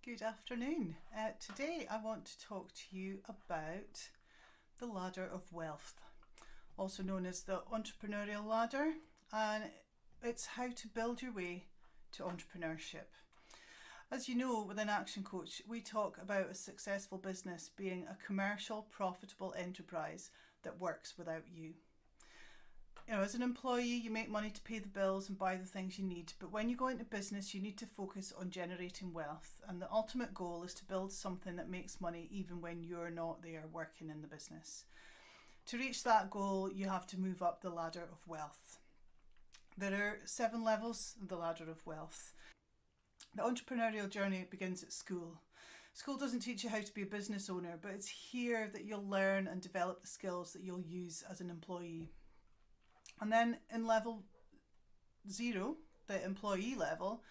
Good afternoon. Today I want to talk to you about the ladder of wealth, also known as the entrepreneurial ladder, and it's how to build your way to entrepreneurship. As you know, within ActionCOACH, we talk about a successful business being a commercial, profitable enterprise that works without you. As an employee, you make money to pay the bills and buy the things you need, but when you go into business, you need to focus on generating wealth, and the ultimate goal is to build something that makes money even when you're not there working in the business. To reach that goal, you have to move up the ladder of wealth. There are 7 levels of the ladder of wealth. The entrepreneurial journey begins at school. School doesn't teach you how to be a business owner, but it's here that you'll learn and develop the skills that you'll use as an employee. And then in level 0, the employee level,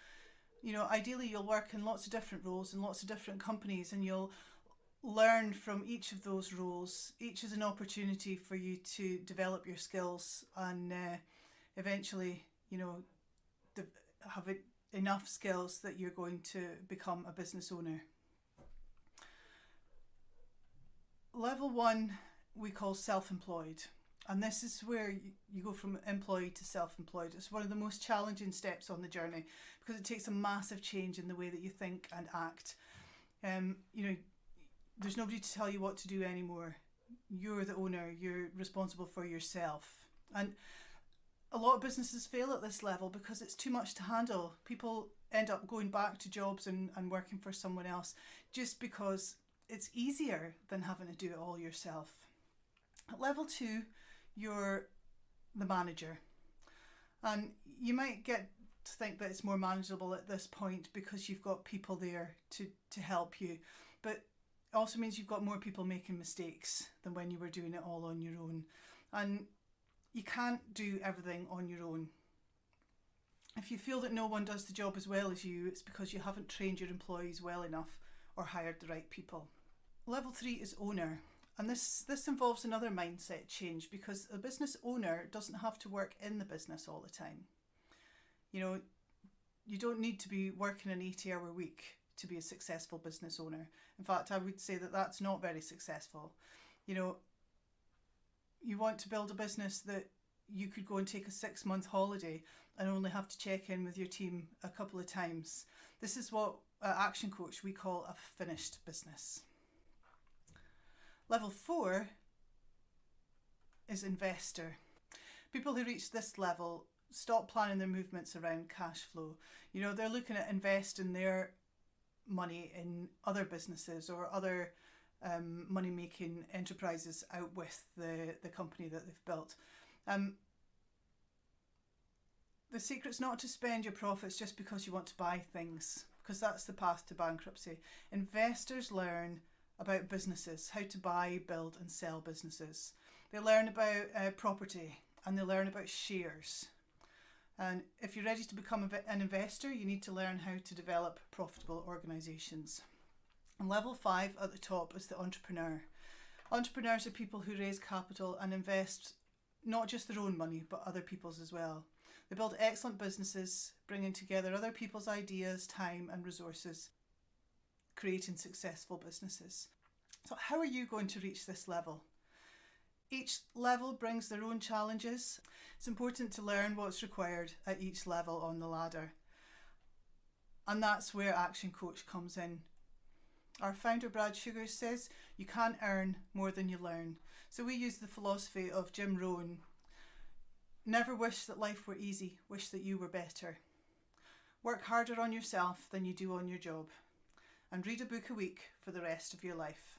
ideally you'll work in lots of different roles in lots of different companies, and you'll learn from each of those roles. Each is an opportunity for you to develop your skills and eventually, have enough skills that you're going to become a business owner. Level 1 we call self-employed. And this is where you go from employee to self-employed. It's one of the most challenging steps on the journey because it takes a massive change in the way that you think and act. There's nobody to tell you what to do anymore. You're the owner, you're responsible for yourself. And a lot of businesses fail at this level because it's too much to handle. People end up going back to jobs and working for someone else just because it's easier than having to do it all yourself. At level 2, you're the manager, and you might get to think that it's more manageable at this point because you've got people there to help you, but it also means you've got more people making mistakes than when you were doing it all on your own, and you can't do everything on your own. If you feel that no one does the job as well as you, it's because you haven't trained your employees well enough or hired the right people. Level 3 is owner. And this involves another mindset change because a business owner doesn't have to work in the business all the time. You don't need to be working an 80-hour week to be a successful business owner. In fact, I would say that that's not very successful. You want to build a business that you could go and take a 6-month holiday and only have to check in with your team a couple of times. This is what at ActionCOACH we call a finished business. Level 4 is investor. People who reach this level stop planning their movements around cash flow. They're looking at investing their money in other businesses or other money-making enterprises out with the company that they've built. The secret's not to spend your profits just because you want to buy things, because that's the path to bankruptcy. Investors learn about businesses, how to buy, build and sell businesses. They learn about property and they learn about shares. And if you're ready to become an investor, you need to learn how to develop profitable organisations. And level 5 at the top is the entrepreneur. Entrepreneurs are people who raise capital and invest not just their own money, but other people's as well. They build excellent businesses, bringing together other people's ideas, time and resources, creating successful businesses. So how are you going to reach this level? Each level brings their own challenges. It's important to learn what's required at each level on the ladder. And that's where ActionCOACH comes in. Our founder Brad Sugar says you can't earn more than you learn. So we use the philosophy of Jim Rohn. Never wish that life were easy, wish that you were better. Work harder on yourself than you do on your job. And read a book a week for the rest of your life.